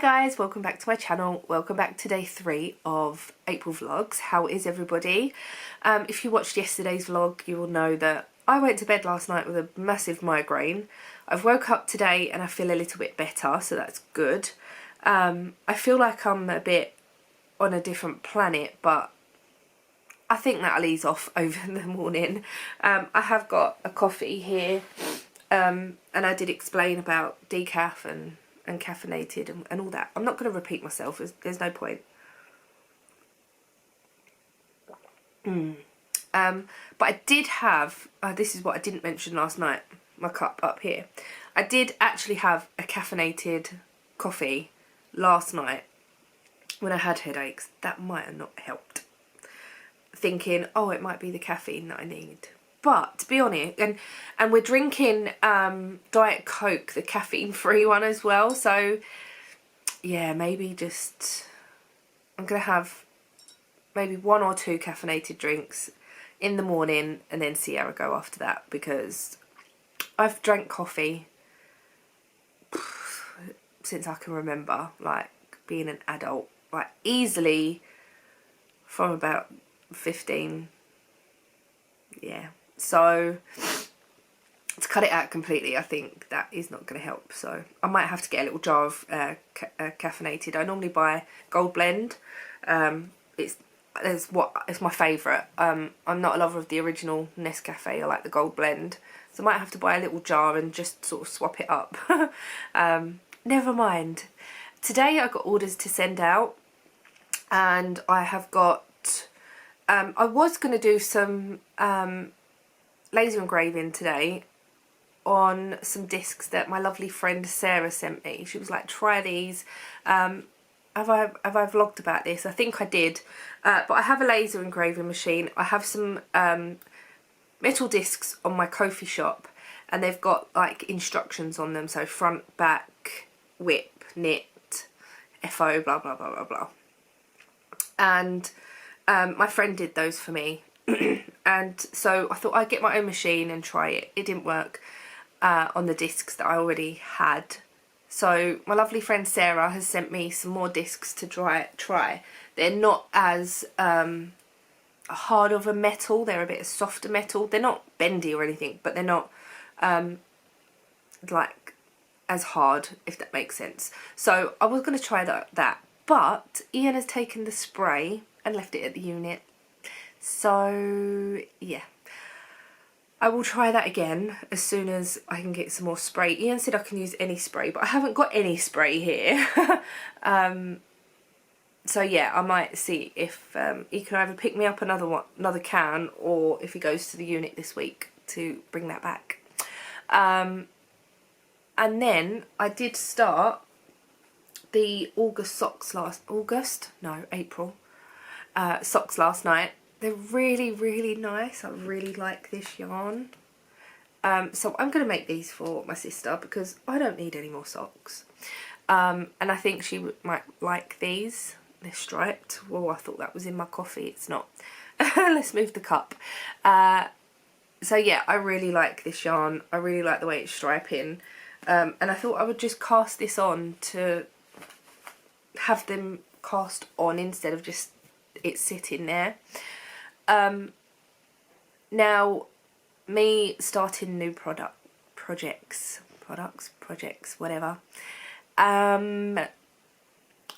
guys, welcome back to my channel. Welcome back to day 3 of April vlogs. How is everybody? If you watched yesterday's vlog, you will know that I went to bed last night with a massive migraine. I've woke up today and I feel a little bit better, so that's good. I feel like I'm a bit on a different planet, but I think that'll ease off over the morning. I have got a coffee here, and I did explain about decaf and caffeinated and all that. I'm not going to repeat myself, there's no point. But I did have, this is what I didn't mention last night, my cup up here. I did actually have a caffeinated coffee last night when I had headaches. That might have not helped. Thinking, oh, it might be the caffeine that I need. But to be honest, and we're drinking Diet Coke, the caffeine-free one as well. So yeah, maybe just I'm gonna have maybe 1 or 2 caffeinated drinks in the morning, and then see how I go after that, because I've drank coffee since I can remember, like being an adult, like easily from about 15. Yeah. So to cut it out completely, I think that is not going to help. So I might have to get a little jar of caffeinated. I normally buy Gold Blend. It's my favourite. I'm not a lover of the original Nescafe. I like the Gold Blend. So I might have to buy a little jar and just sort of swap it up. Never mind. Today I got orders to send out, and I have got. I was going to do some laser engraving today on some discs that my lovely friend Sarah sent me. She was like, try these. Have I vlogged about this? I think I did. But I have a laser engraving machine. I have some metal discs on my Ko-fi shop, and they've got like instructions on them. So front, back, whip, knit, FO, blah, blah, blah, blah, blah. And my friend did those for me. And so I thought I'd get my own machine and try it. It didn't work on the discs that I already had. So my lovely friend Sarah has sent me some more discs to try. They're not as hard of a metal. They're a bit softer metal. They're not bendy or anything, but they're not like as hard, if that makes sense. So I was going to try that. But Ian has taken the spray and left it at the unit. So yeah, I will try that again as soon as I can get some more spray. Ian said I can use any spray, but I haven't got any spray here. So yeah, I might see if he can either pick me up another can, or if he goes to the unit this week to bring that back. And then I did start the April socks last night. They're really, really nice. I really like this yarn. So I'm going to make these for my sister because I don't need any more socks. And I think she might like these. They're striped. Well, I thought that was in my coffee. It's not. Let's move the cup. So yeah, I really like this yarn. I really like the way it's striping. And I thought I would just cast this on to have them cast on instead of just it sitting there. Now, me starting new projects, whatever. I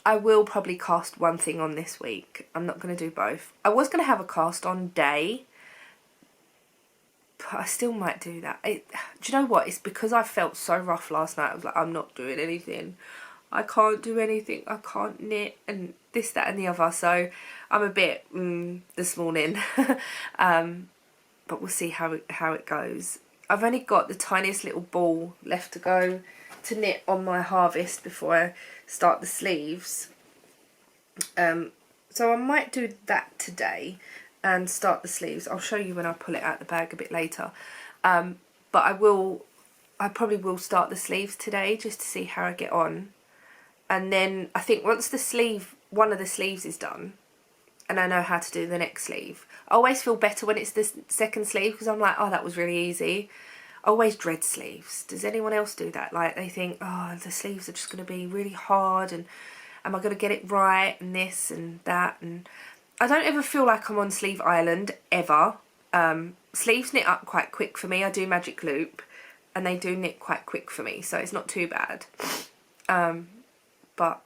will probably cast one thing on this week. I'm not going to do both. I was going to have a cast on day, but I still might do that. Do you know what? It's because I felt so rough last night. I was like, I'm not doing anything. I can't do anything. I can't knit and this, that and the other. So I'm a bit this morning. But we'll see how it goes. I've only got the tiniest little ball left to go to knit on my harvest before I start the sleeves. So I might do that today and start the sleeves. I'll show you when I pull it out the bag a bit later. But I probably will start the sleeves today just to see how I get on. And then I think once one of the sleeves is done, and I know how to do the next sleeve, I always feel better when it's the second sleeve, because I'm like, oh, that was really easy. I always dread sleeves. Does anyone else do that? Like they think, oh, the sleeves are just going to be really hard, and am I going to get it right, and this and that, and I don't ever feel like I'm on Sleeve Island, ever. Sleeves knit up quite quick for me. I do Magic Loop and they do knit quite quick for me, so it's not too bad. But,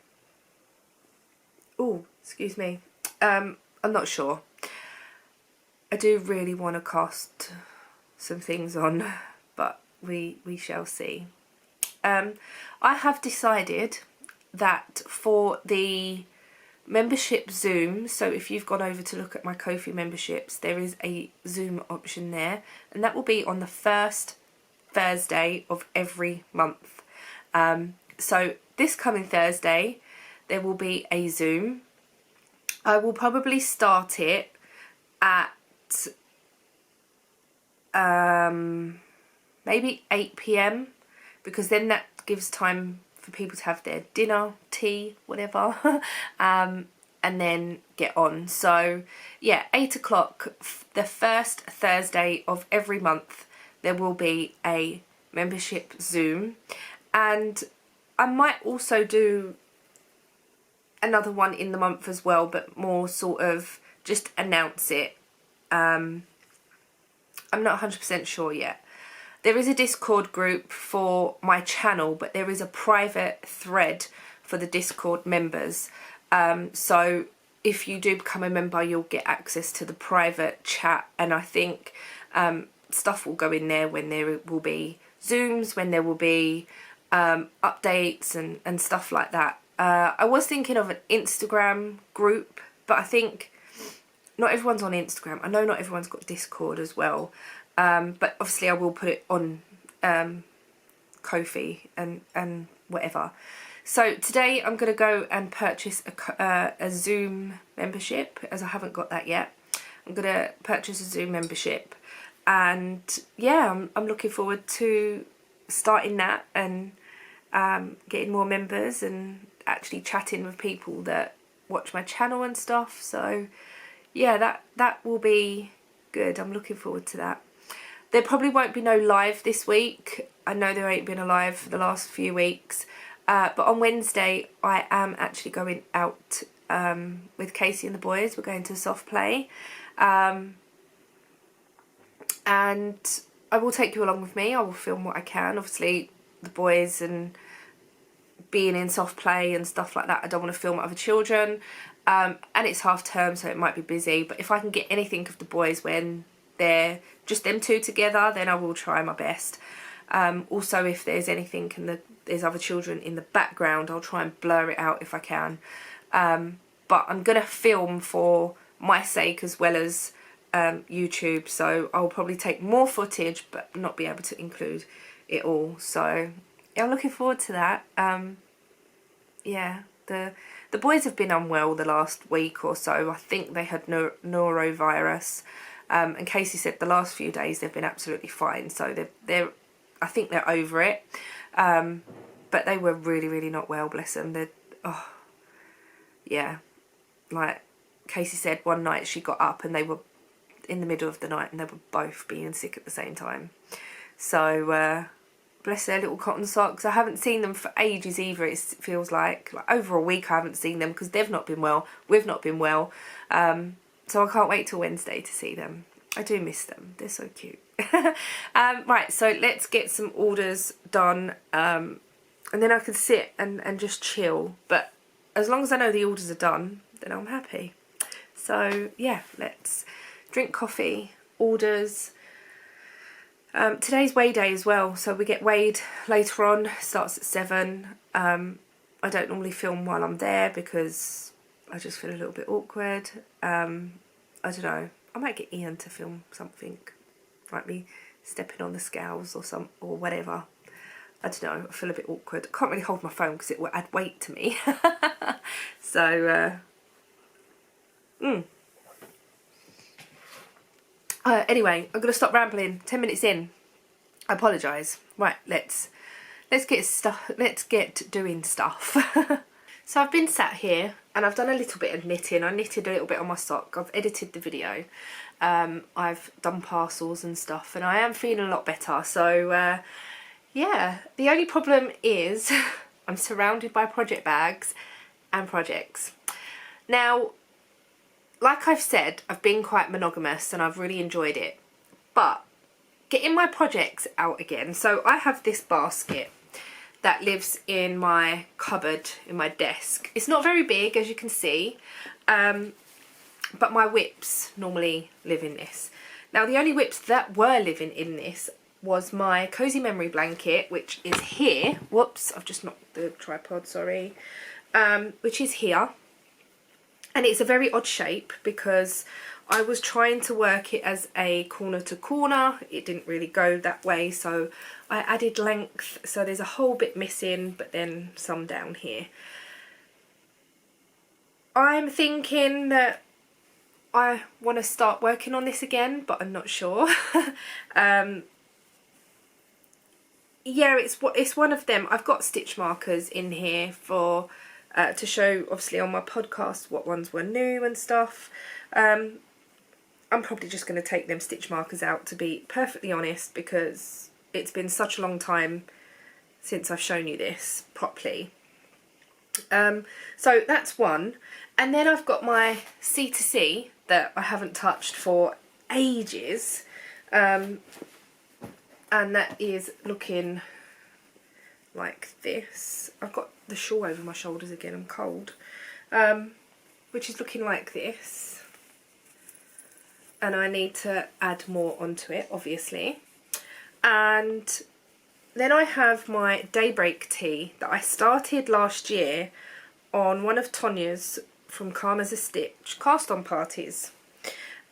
oh, excuse me, I'm not sure. I do really want to cast some things on, but we shall see. I have decided that for the membership Zoom, so if you've gone over to look at my Ko-fi memberships, there is a Zoom option there, and that will be on the first Thursday of every month. So this coming Thursday there will be a Zoom. I will probably start it at maybe 8 PM, because then that gives time for people to have their dinner, tea, whatever, and then get on. So yeah, 8 o'clock, the first Thursday of every month, there will be a membership Zoom, and I might also do another one in the month as well, but more sort of just announce it. I'm not 100% sure yet. There is a Discord group for my channel, but there is a private thread for the Discord members. So if you do become a member, you'll get access to the private chat, and I think stuff will go in there when there will be Zooms, when there will be updates and stuff like that. I was thinking of an Instagram group, but I think not everyone's on Instagram. I know not everyone's got Discord as well. But obviously I will put it on Ko-fi and whatever. So today I'm going to go and purchase a Zoom membership, as I haven't got that yet. I'm going to purchase a Zoom membership, and yeah, I'm looking forward to starting that and getting more members and actually chatting with people that watch my channel and stuff. So yeah, that will be good. I'm looking forward to that. There probably won't be no live this week. I know there ain't been a live for the last few weeks. But on Wednesday, I am actually going out with Casey and the boys. We're going to soft play. And I will take you along with me. I will film what I can. Obviously, the boys and being in soft play and stuff like that, I don't want to film other children. And it's half term, so it might be busy. But if I can get anything of the boys when they're just them two together, then I will try my best. Also, if there's anything and there's other children in the background, I'll try and blur it out if I can. But I'm going to film for my sake as well as YouTube, so I'll probably take more footage but not be able to include it all. So yeah, I'm looking forward to that. Yeah, the boys have been unwell the last week or so. I think they had norovirus. And Casey said the last few days they've been absolutely fine, so I think they're over it. But they were really, really not well, bless them. Yeah, like Casey said, one night she got up and they were in the middle of the night and they were both being sick at the same time. So bless their little cotton socks. I haven't seen them for ages either. It feels like over a week I haven't seen them, because they've not been well, we've not been well. So I can't wait till Wednesday to see them. I do miss them. They're so cute. Right, so let's get some orders done. And then I can sit and just chill. But as long as I know the orders are done, then I'm happy. So yeah, let's drink coffee, orders. Today's weigh day as well. So we get weighed later on. Starts at 7. I don't normally film while I'm there because I just feel a little bit awkward. I don't know. I might get Ian to film something, like me stepping on the scales or whatever. I don't know. I feel a bit awkward. I can't really hold my phone because it will add weight to me. So, anyway, I'm gonna stop rambling. 10 minutes in. I apologise. Right, let's get doing stuff. So I've been sat here and I've done a little bit of knitting. I knitted a little bit on my sock. I've edited the video. I've done parcels and stuff, and I am feeling a lot better. So yeah, the only problem is I'm surrounded by project bags and projects. Now, like I've said, I've been quite monogamous and I've really enjoyed it, but getting my projects out again. So I have this basket that lives in my cupboard in my desk. It's not very big, as you can see, but my whips normally live in this. Now, the only whips that were living in this was my Cozy Memory blanket, which is here. Whoops, I've just knocked the tripod, sorry. Which is here. And it's a very odd shape because I was trying to work it as a corner to corner. It didn't really go that way, so I added length. So there's a whole bit missing, but then some down here. I'm thinking that I want to start working on this again, but I'm not sure. Yeah, it's one of them. I've got stitch markers in here for to show, obviously, on my podcast what ones were new and stuff. I'm probably just going to take them stitch markers out, to be perfectly honest, because it's been such a long time since I've shown you this properly. So that's one. And then I've got my C2C that I haven't touched for ages. And that is looking like this. I've got the shawl over my shoulders again, I'm cold. Which is looking like this. And I need to add more onto it, obviously. And then I have my Daybreak tee that I started last year on one of Tonya's from Calm as a Stitch cast on parties.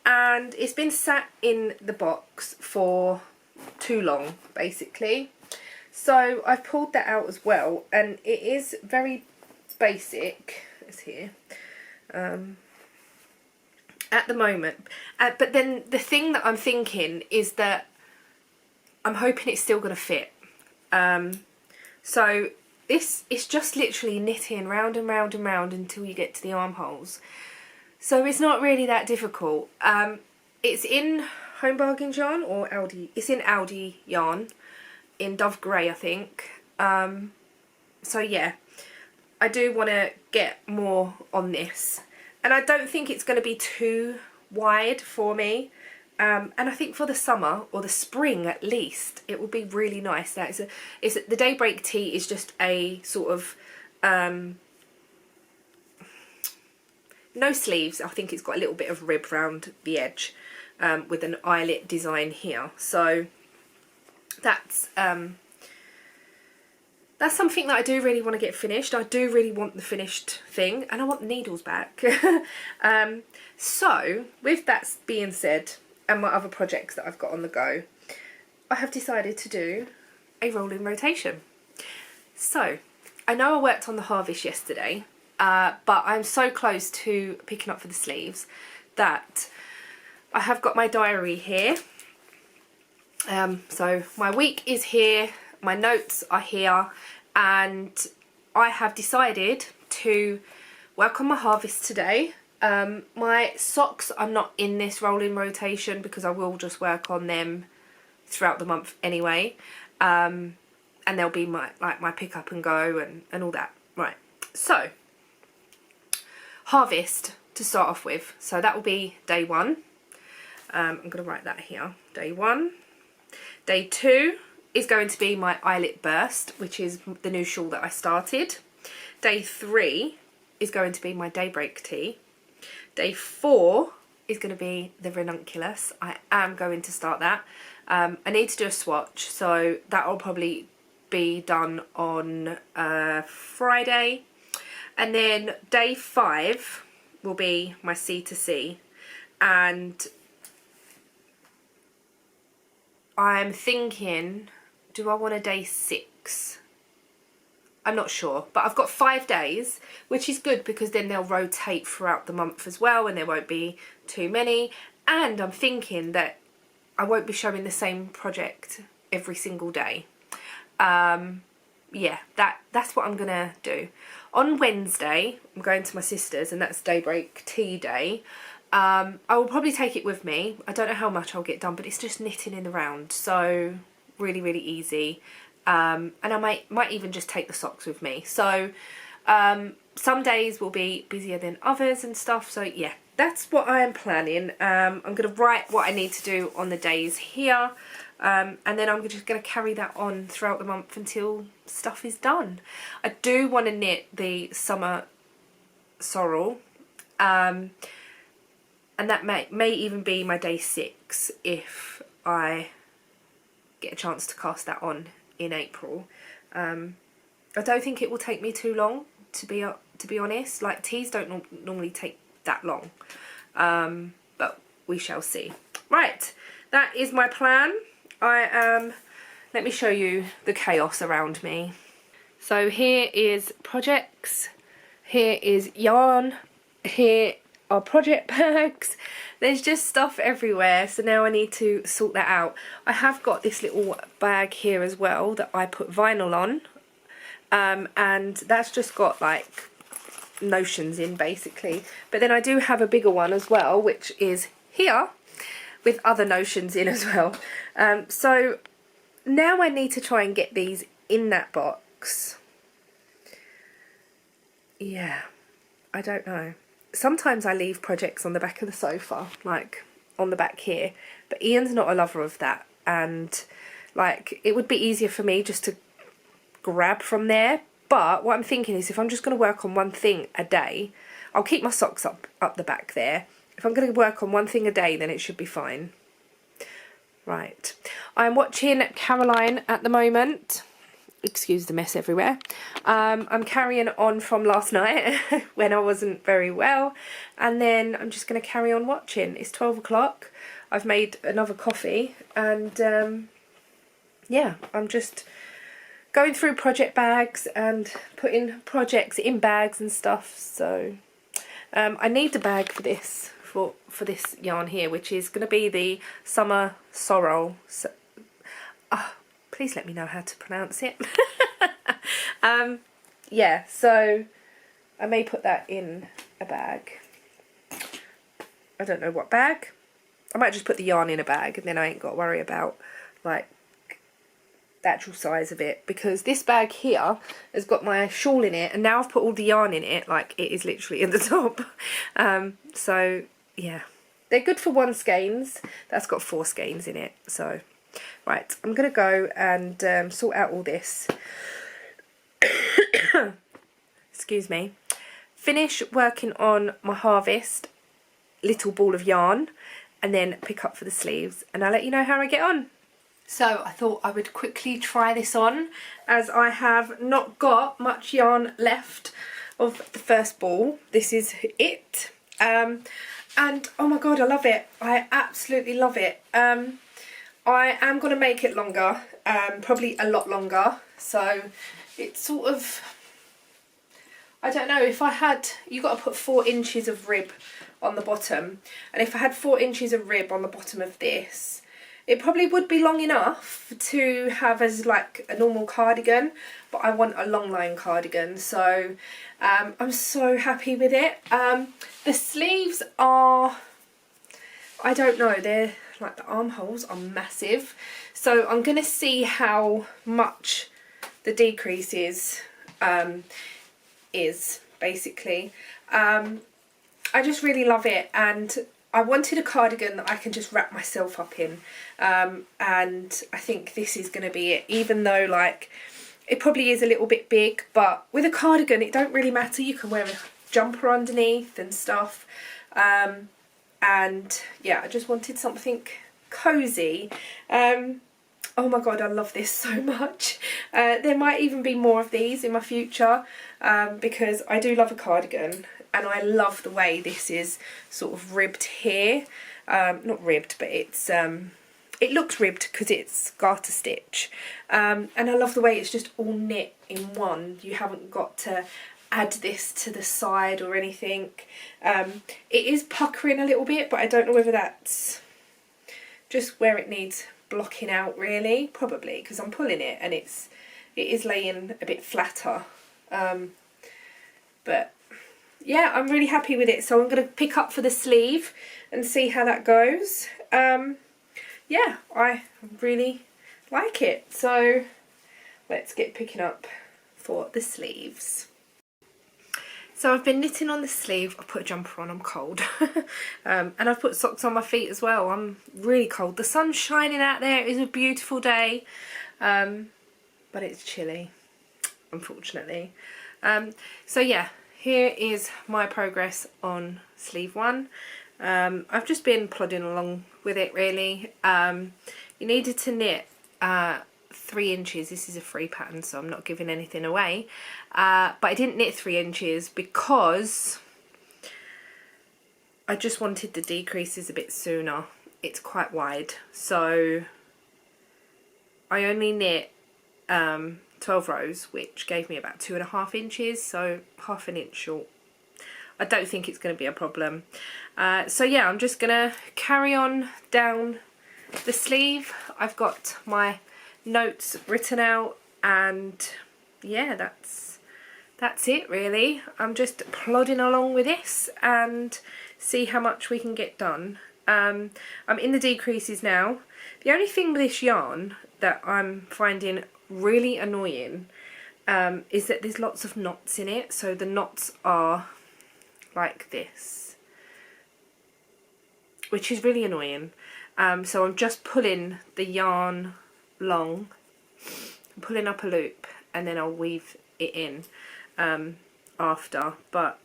And it's been sat in the box for too long, basically. So I've pulled that out as well, and it is very basic. It's here. At the moment. But then the thing that I'm thinking is that I'm hoping it's still going to fit. So this is just literally knitting round and round and round until you get to the armholes. So it's not really that difficult. It's in Home Bargains yarn or Aldi. It's in Aldi yarn in Dove Grey, I think. So yeah, I do want to get more on this. And I don't think it's going to be too wide for me. And I think for the summer, or the spring at least, it would be really nice. The Daybreak tee is just a sort of, no sleeves. I think it's got a little bit of rib round the edge, with an eyelet design here. So that's something that I do really want to get finished. I do really want the finished thing, and I want the needles back. So with that being said, and my other projects that I've got on the go, I have decided to do a rolling rotation. So I know I worked on the Harvest yesterday, but I'm so close to picking up for the sleeves that I have got my diary here. So my week is here, my notes are here, and I have decided to work on my Harvest today. My socks are not in this rolling rotation because I will just work on them throughout the month anyway. And they'll be my pick up and go and all that. Right, so Harvest to start off with. So that will be day 1. I'm going to write that here. Day 1. Day 2 is going to be my Eyelet Burst, which is the new shawl that I started. Day 3 is going to be my Daybreak tee. Day 4 is going to be the Ranunculus. I am going to start that. I need to do a swatch, so that will probably be done on Friday. And then day 5 will be my C2C. And I'm thinking, do I want a day 6? I'm not sure, but I've got 5 days, which is good because then they'll rotate throughout the month as well and there won't be too many. And I'm thinking that I won't be showing the same project every single day. Yeah, that's what I'm gonna do. On Wednesday, I'm going to my sister's, and that's Daybreak tea day. I will probably take it with me. I don't know how much I'll get done, but it's just knitting in the round, so really, really easy. And I might even just take the socks with me. So some days will be busier than others and stuff. So yeah, that's what I am planning. I'm going to write what I need to do on the days here. And then I'm just going to carry that on throughout the month until stuff is done. I do want to knit the summer sorrel. And that may even be my day 6 if I get a chance to cast that on in April. I don't think it will take me too long, to be honest. Like, teas don't normally take that long, but we shall see. Right, that is my plan. Let me show you the chaos around me. So here is projects, here is yarn, here are project bags. There's just stuff everywhere, so now I need to sort that out. I have got this little bag here as well that I put vinyl on, and that's just got like notions in basically. But then I do have a bigger one as well, which is here with other notions in as well. So now I need to try and get these in that box. Yeah, I don't know. Sometimes I leave projects on the back of the sofa, like on the back here, but Ian's not a lover of that, and like it would be easier for me just to grab from there. But what I'm thinking is, if I'm just going to work on one thing a day, I'll keep my socks up the back there. If I'm going to work on one thing a day, then it should be fine. Right, I'm watching Caroline at the moment. Excuse the mess everywhere. I'm carrying on from last night when I wasn't very well, and then I'm just going to carry on watching. It's 12 o'clock. I've made another coffee, and yeah, I'm just going through project bags and putting projects in bags and stuff. So I need the bag for this, for this yarn here, which is going to be the Summer Sorrel. So, please let me know how to pronounce it. Yeah, so I may put that in a bag. I don't know what bag. I might just put the yarn in a bag, and then I ain't got to worry about like the actual size of it, because this bag here has got my shawl in it, and now I've put all the yarn in it, like it is literally in the top. So yeah, they're good for 1 skeins. That's got 4 skeins in it. So right, I'm gonna go and sort out all this. Excuse me. Finish working on my harvest little ball of yarn, and then pick up for the sleeves, and I'll let you know how I get on. So I thought I would quickly try this on, as I have not got much yarn left of the first ball. This is it. And oh my god, I love it. I absolutely love it. I am going to make it longer, probably a lot longer. So it's sort of, I don't know, if I had, you got to put 4 inches of rib on the bottom, and if I had 4 inches of rib on the bottom of this, it probably would be long enough to have as like a normal cardigan, but I want a long line cardigan, so I'm so happy with it. The sleeves are, I don't know, they're like, the armholes are massive, so I'm going to see how much the decrease is basically. I just really love it, and I wanted a cardigan that I can just wrap myself up in, and I think this is going to be it, even though like it probably is a little bit big, but with a cardigan it don't really matter. You can wear a jumper underneath and stuff, and yeah, I just wanted something cozy. Oh my god, I love this so much. There might even be more of these in my future, because I do love a cardigan, and I love the way this is sort of ribbed here. Not ribbed, but it's it looks ribbed because it's garter stitch, and I love the way it's just all knit in one. You haven't got to add this to the side or anything. It is puckering a little bit, but I don't know whether that's just where it needs blocking out, really. Probably because I'm pulling it and it is laying a bit flatter, but yeah, I'm really happy with it. So I'm going to pick up for the sleeve and see how that goes. Yeah, I really like it. So let's get picking up for the sleeves. So I've been knitting on the sleeve. I put a jumper on, I'm cold. And I've put socks on my feet as well. I'm really cold. The sun's shining out there. It is a beautiful day. But it's chilly, unfortunately. So yeah, here is my progress on sleeve 1. I've just been plodding along with it really. You needed to knit 3 inches. This is a free pattern, so I'm not giving anything away. But I didn't knit 3 inches because I just wanted the decreases a bit sooner. It's quite wide, so I only knit 12 rows, which gave me about 2.5 inches, so half an inch short. I don't think it's going to be a problem. So yeah, I'm just going to carry on down the sleeve. I've got my notes written out, and yeah, that's it really. I'm just plodding along with this and see how much we can get done. I'm in the decreases now. The only thing with this yarn that I'm finding really annoying is that there's lots of knots in it. So the knots are like this, which is really annoying. So I'm just pulling the yarn long, pulling up a loop, and then I'll weave it in after. But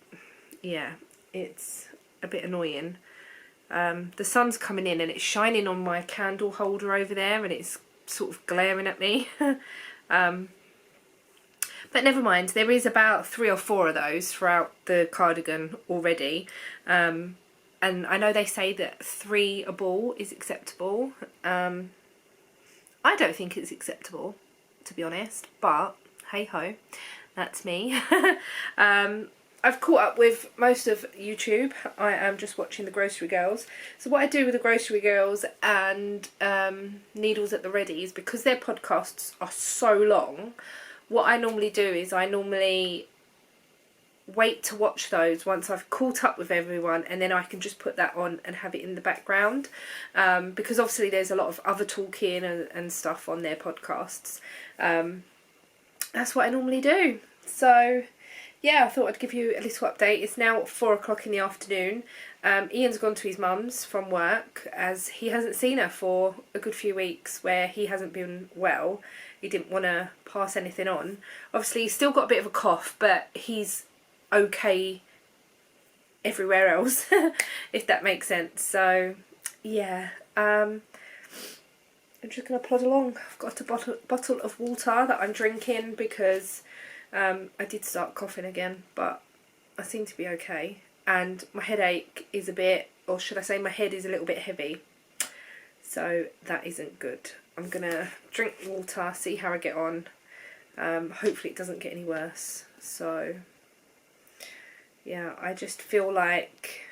yeah, it's a bit annoying. The sun's coming in and it's shining on my candle holder over there, and it's sort of glaring at me. But never mind, there is about 3 or 4 of those throughout the cardigan already. And I know they say that 3 a ball is acceptable. I don't think it's acceptable, to be honest, but hey ho, that's me. I've caught up with most of YouTube. I am just watching the Grocery Girls. So what I do with the Grocery Girls and Needles at the Readies, because their podcasts are so long, what I normally do is I normally wait to watch those once I've caught up with everyone, and then I can just put that on and have it in the background. Because obviously there's a lot of other talking and stuff on their podcasts. That's what I normally do. So yeah, I thought I'd give you a little update. It's now 4 o'clock in the afternoon. Ian's gone to his mum's from work, as he hasn't seen her for a good few weeks where he hasn't been well. He didn't want to pass anything on. Obviously he's still got a bit of a cough, but he's okay everywhere else, if that makes sense. So yeah, I'm just going to plod along. I've got a bottle of water that I'm drinking because I did start coughing again, but I seem to be okay. And my headache is a bit, or should I say my head is a little bit heavy. So that isn't good. I'm going to drink water, see how I get on. Hopefully it doesn't get any worse. So yeah, I just feel like,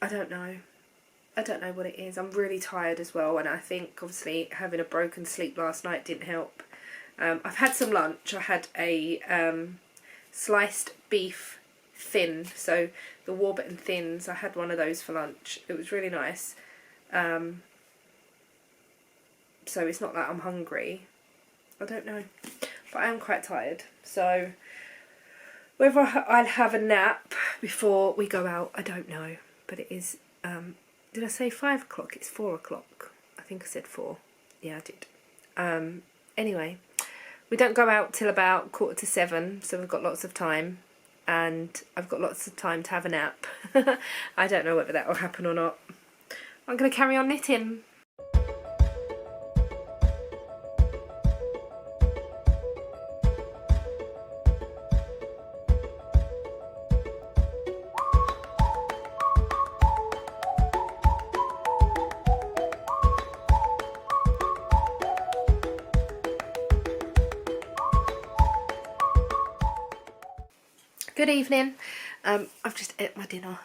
I don't know what it is. I'm really tired as well, and I think obviously having a broken sleep last night didn't help. I've had some lunch. I had a sliced beef thin, so the Warburton thins. I had one of those for lunch. It was really nice. So it's not that I'm hungry. I don't know, but I am quite tired. So whether I'll have a nap before we go out, I don't know. But it is, did I say 5 o'clock? It's 4 o'clock. I think I said 4. Yeah, I did. Anyway, we don't go out till about 6:45, so we've got lots of time. And I've got lots of time to have a nap. I don't know whether that will happen or not. I'm going to carry on knitting. Good evening. I've just ate my dinner.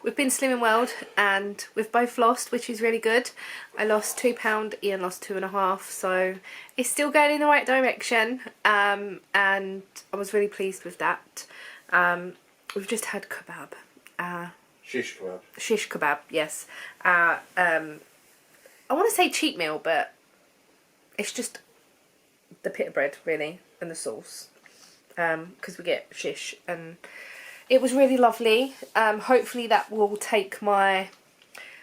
We've been Slimming World and we've both lost, which is really good. I lost £2, Ian lost 2.5, so it's still going in the right direction, and I was really pleased with that. We've just had kebab. Shish kebab. Shish kebab, yes. I want to say cheat meal, but it's just the pita bread really and the sauce, because we get shish, and it was really lovely. Hopefully that will take my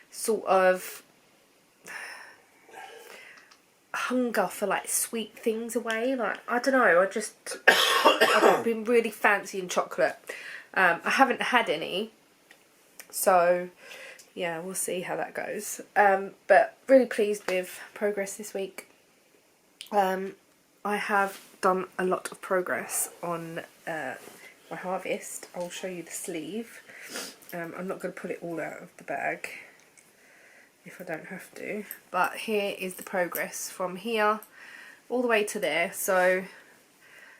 sort of hunger for like sweet things away. Like, I don't know, I've been really fancying chocolate. I haven't had any, so yeah, we'll see how that goes. But really pleased with progress this week. I have done a lot of progress on my harvest. I'll show you the sleeve. I'm not going to pull it all out of the bag if I don't have to, but here is the progress from here all the way to there. So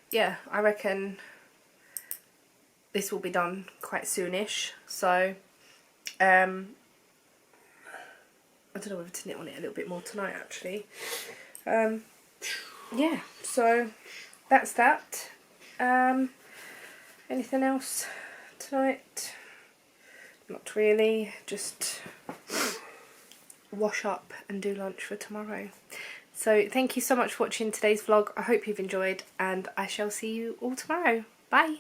yeah, I reckon this will be done quite soonish. So I don't know whether to knit on it a little bit more tonight actually. Yeah, so that's that. Anything else tonight? Not really, just wash up and do lunch for tomorrow. So thank you so much for watching today's vlog. I hope you've enjoyed, and I shall see you all tomorrow. Bye.